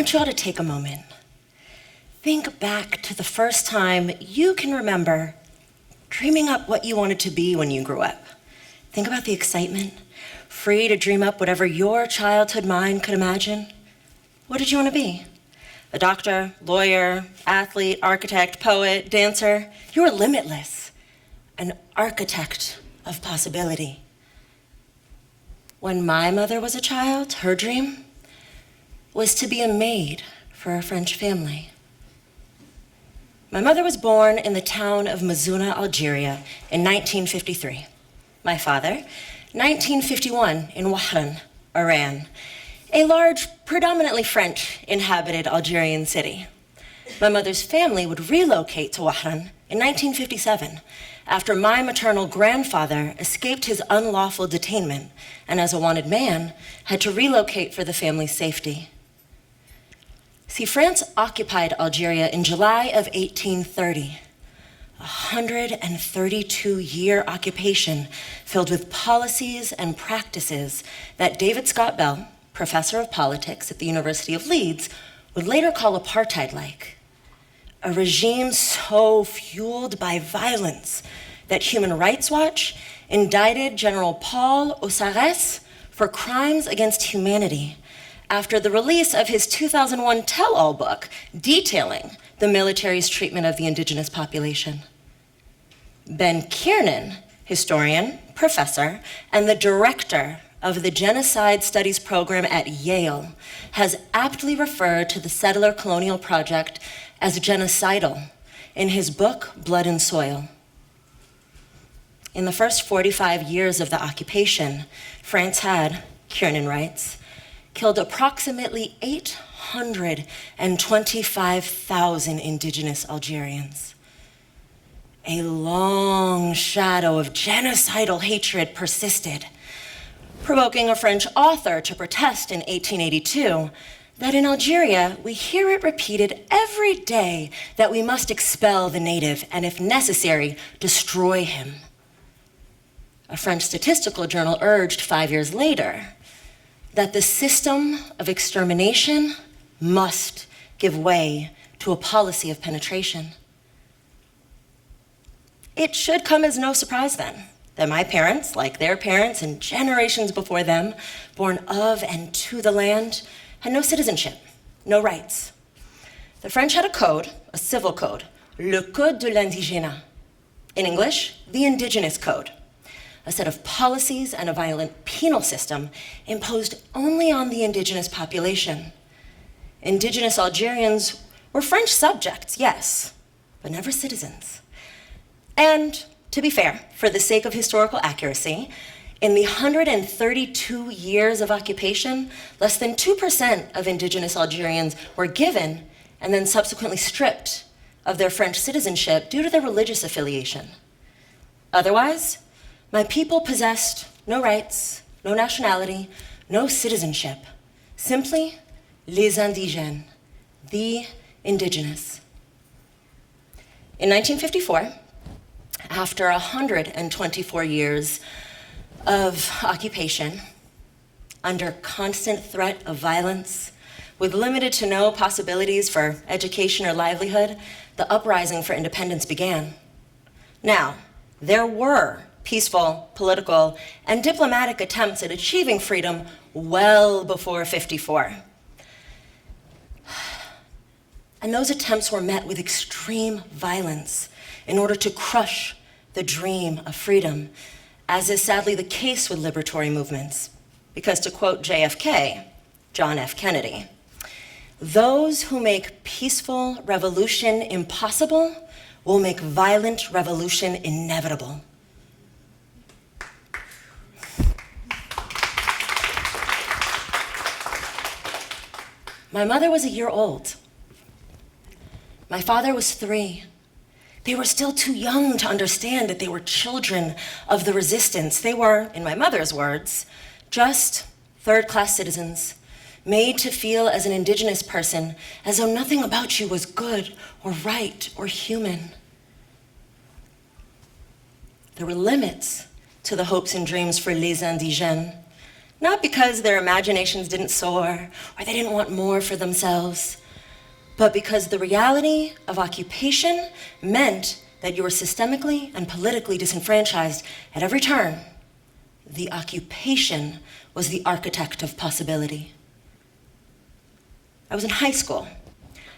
want you all to take a moment. Think back to the first time you can remember dreaming up what you wanted to be when you grew up. Think about the excitement, free to dream up whatever your childhood mind could imagine. What did you want to be? A doctor, lawyer, athlete, architect, poet, dancer? You were limitless, an architect of possibility. When my mother was a child, her dream was to be a maid for a French family. My mother was born in the town of Mazouna, Algeria in 1953. My father, 1951 in Wahran, Iran, a large, predominantly French inhabited Algerian city. My mother's family would relocate to Wahran in 1957 after my maternal grandfather escaped his unlawful detainment and as a wanted man had to relocate for the family's safety. See, France occupied Algeria in July of 1830, a 132-year occupation filled with policies and practices that David Scott Bell, professor of politics at the University of Leeds, would later call apartheid-like. A regime so fueled by violence that Human Rights Watch indicted General Paul Ossarès for crimes against humanity after the release of his 2001 tell-all book detailing the military's treatment of the indigenous population. Ben Kiernan, historian, professor, and the director of the Genocide Studies program at Yale, has aptly referred to the settler colonial project as genocidal in his book, Blood and Soil. In the first 45 years of the occupation, France had, Kiernan writes, killed approximately 825,000 indigenous Algerians. A long shadow of genocidal hatred persisted, provoking a French author to protest in 1882 that in Algeria, we hear it repeated every day that we must expel the native and, if necessary, destroy him. A French statistical journal urged 5 years later that the system of extermination must give way to a policy of penetration. It should come as no surprise then that my parents, like their parents and generations before them, born of and to the land, had no citizenship, no rights. The French had a code, a civil code, le Code de l'Indigénat. In English, the Indigenous Code, a set of policies and a violent penal system imposed only on the indigenous population. Indigenous Algerians were French subjects, yes, but never citizens. And to be fair, for the sake of historical accuracy, in the 132 years of occupation, less than 2% of indigenous Algerians were given and then subsequently stripped of their French citizenship due to their religious affiliation. Otherwise, my people possessed no rights, no nationality, no citizenship, simply les indigènes, the indigenous. In 1954, after 124 years of occupation, under constant threat of violence, with limited to no possibilities for education or livelihood, the uprising for independence began. Now, there were peaceful, political, and diplomatic attempts at achieving freedom well before '54. And those attempts were met with extreme violence in order to crush the dream of freedom, as is sadly the case with liberatory movements. Because to quote JFK, John F. Kennedy, "Those who make peaceful revolution impossible will make violent revolution inevitable." My mother was a year old. My father was 3. They were still too young to understand that they were children of the resistance. They were, in my mother's words, just third-class citizens, made to feel as an indigenous person as though nothing about you was good or right or human. There were limits to the hopes and dreams for les indigènes, not because their imaginations didn't soar or they didn't want more for themselves, but because the reality of occupation meant that you were systemically and politically disenfranchised at every turn. The occupation was the architect of possibility. I was in high school.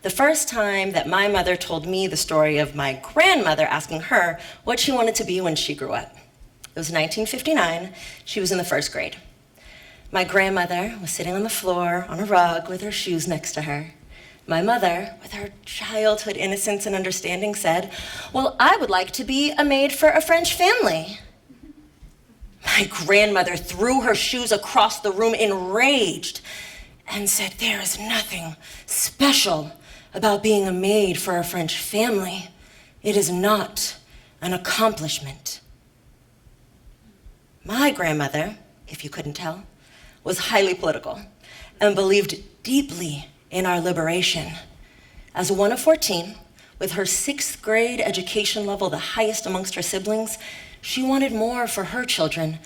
The first time that my mother told me the story of my grandmother asking her what she wanted to be when she grew up. It was 1959. She was in the first grade. My grandmother was sitting on the floor on a rug with her shoes next to her. My mother, with her childhood innocence and understanding, said, "Well, I would like to be a maid for a French family." My grandmother threw her shoes across the room enraged and said, "There is nothing special about being a maid for a French family. It is not an accomplishment." My grandmother, if you couldn't tell, was highly political and believed deeply in our liberation. As one of 14, with her 6th grade education level the highest amongst her siblings, she wanted more for her children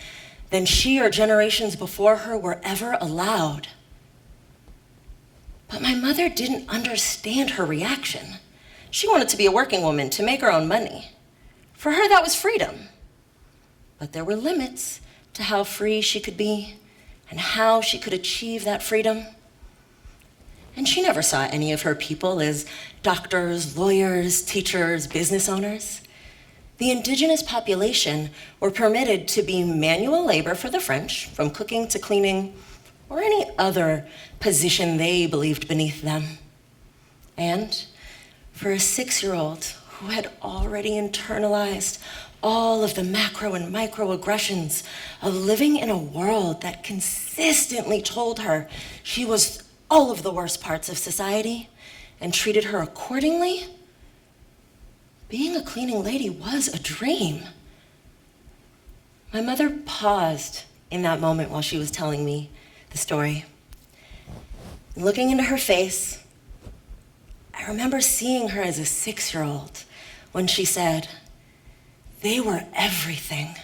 than she or generations before her were ever allowed. But my mother didn't understand her reaction. She wanted to be a working woman, to make her own money. For her, that was freedom. But there were limits to how free she could be and how she could achieve that freedom. And she never saw any of her people as doctors, lawyers, teachers, business owners. The indigenous population were permitted to be manual labor for the French, from cooking to cleaning, or any other position they believed beneath them. And for a 6-year-old who had already internalized all of the macro and microaggressions of living in a world that consistently told her she was all of the worst parts of society and treated her accordingly, being a cleaning lady was a dream. My mother paused in that moment while she was telling me the story. And looking into her face, I remember seeing her as a 6-year-old when she said, "They were everything,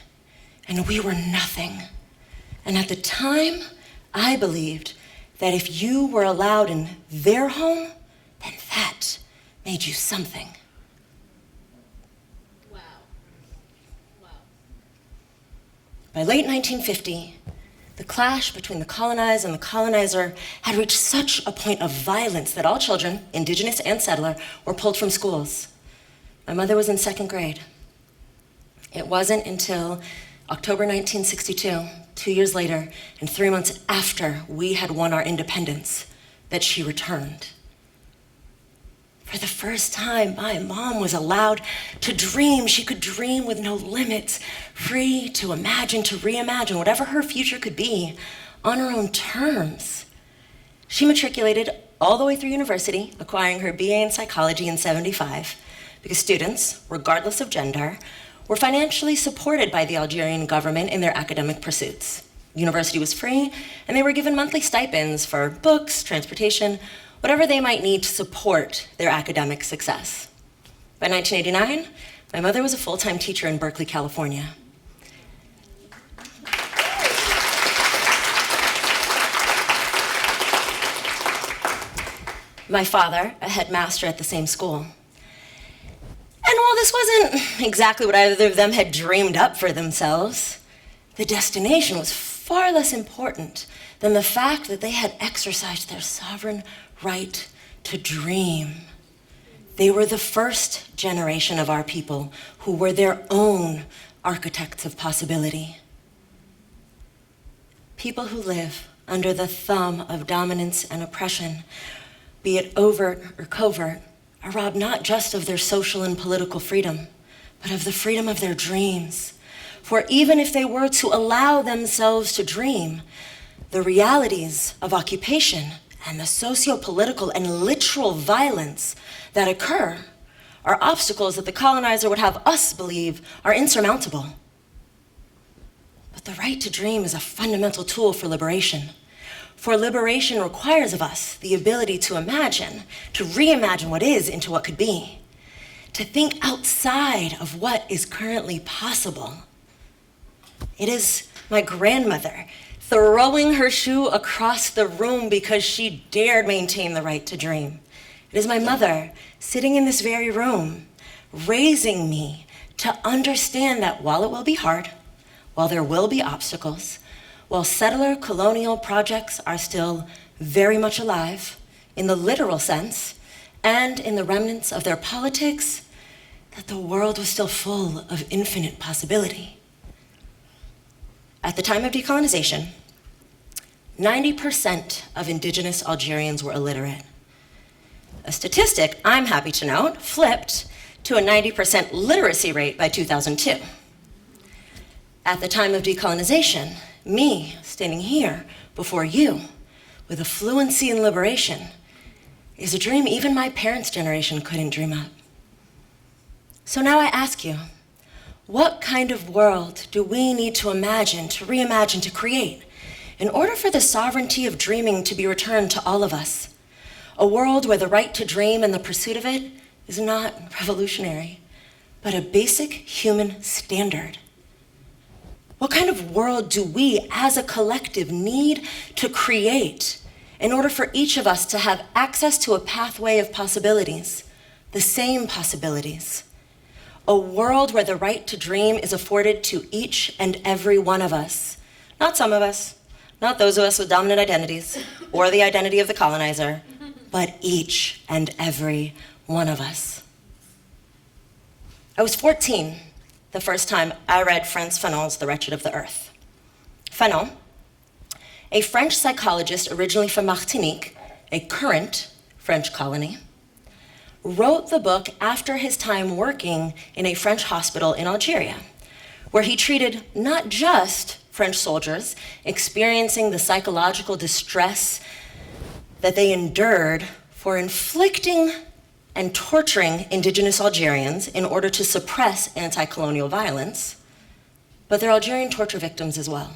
and we were nothing. And at the time, I believed that if you were allowed in their home, then that made you something." Wow. Wow. By late 1950, the clash between the colonized and the colonizer had reached such a point of violence that all children, indigenous and settler, were pulled from schools. My mother was in 2nd grade. It wasn't until October 1962, 2 years later, and 3 months after we had won our independence, that she returned. For the first time, my mom was allowed to dream. She could dream with no limits, free to imagine, to reimagine whatever her future could be on her own terms. She matriculated all the way through university, acquiring her BA in psychology in '75, because students, regardless of gender, were financially supported by the Algerian government in their academic pursuits. University was free, and they were given monthly stipends for books, transportation, whatever they might need to support their academic success. By 1989, my mother was a full-time teacher in Berkeley, California. My father, a headmaster at the same school. And while this wasn't exactly what either of them had dreamed up for themselves, the destination was far less important than the fact that they had exercised their sovereign right to dream. They were the first generation of our people who were their own architects of possibility. People who live under the thumb of dominance and oppression, be it overt or covert, are robbed not just of their social and political freedom, but of the freedom of their dreams. For even if they were to allow themselves to dream, the realities of occupation and the socio-political and literal violence that occur are obstacles that the colonizer would have us believe are insurmountable. But the right to dream is a fundamental tool for liberation. For liberation requires of us the ability to imagine, to reimagine what is into what could be, to think outside of what is currently possible. It is my grandmother throwing her shoe across the room because she dared maintain the right to dream. It is my mother sitting in this very room, raising me to understand that while it will be hard, while there will be obstacles, while settler colonial projects are still very much alive in the literal sense and in the remnants of their politics, that the world was still full of infinite possibility. At the time of decolonization, 90% of indigenous Algerians were illiterate. A statistic, I'm happy to note, flipped to a 90% literacy rate by 2002. At the time of decolonization, me standing here before you with a fluency in liberation is a dream even my parents' generation couldn't dream up. So now I ask you, what kind of world do we need to imagine, to reimagine, to create in order for the sovereignty of dreaming to be returned to all of us? A world where the right to dream and the pursuit of it is not revolutionary, but a basic human standard. What kind of world do we as a collective need to create in order for each of us to have access to a pathway of possibilities, the same possibilities? A world where the right to dream is afforded to each and every one of us, not some of us, not those of us with dominant identities or the identity of the colonizer, but each and every one of us. I was 14 the first time I read Frantz Fanon's The Wretched of the Earth. Fanon, a French psychologist originally from Martinique, a current French colony, wrote the book after his time working in a French hospital in Algeria, where he treated not just French soldiers experiencing the psychological distress that they endured for inflicting and torturing indigenous Algerians in order to suppress anti-colonial violence, but they're Algerian torture victims as well.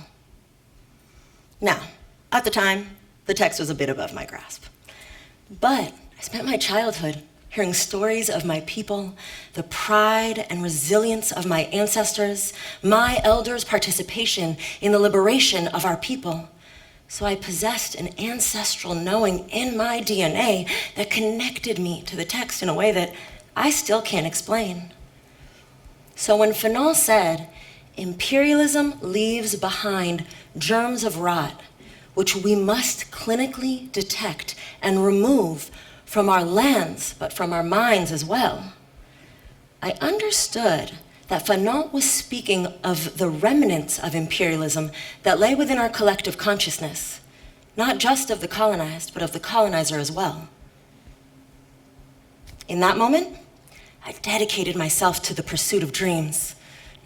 Now, at the time, the text was a bit above my grasp, but I spent my childhood hearing stories of my people, the pride and resilience of my ancestors, my elders' participation in the liberation of our people. So I possessed an ancestral knowing in my DNA that connected me to the text in a way that I still can't explain. So when Fanon said, imperialism leaves behind germs of rot, which we must clinically detect and remove from our lands, but from our minds as well, I understood that Fanon was speaking of the remnants of imperialism that lay within our collective consciousness, not just of the colonized, but of the colonizer as well. In that moment, I dedicated myself to the pursuit of dreams,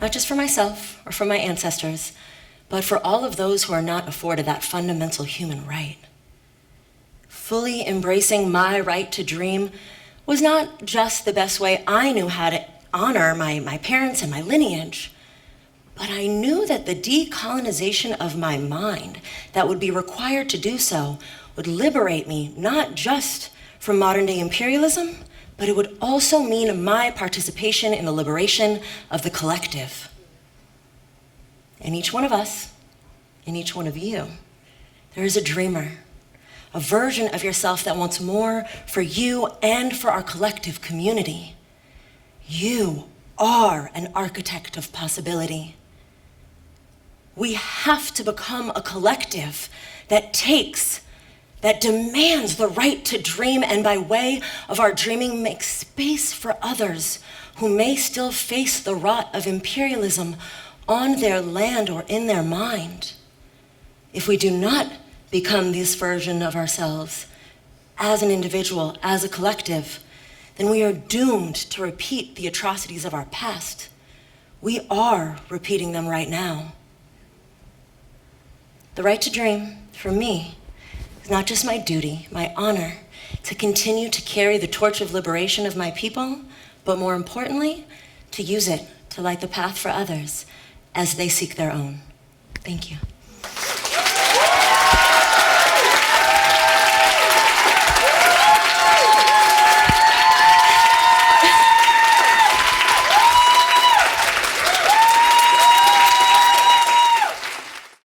not just for myself or for my ancestors, but for all of those who are not afforded that fundamental human right. Fully embracing my right to dream was not just the best way I knew how to honor my parents and my lineage, but I knew that the decolonization of my mind that would be required to do so would liberate me not just from modern day imperialism, but it would also mean my participation in the liberation of the collective. In each one of us, in each one of you, there is a dreamer, a version of yourself that wants more for you and for our collective community. You are an architect of possibility. We have to become a collective that demands the right to dream, and by way of our dreaming, make space for others who may still face the rot of imperialism on their land or in their mind. If we do not become this version of ourselves as an individual, as a collective, then we are doomed to repeat the atrocities of our past. We are repeating them right now. The right to dream, for me, is not just my duty, my honor, to continue to carry the torch of liberation of my people, but more importantly, to use it to light the path for others as they seek their own. Thank you.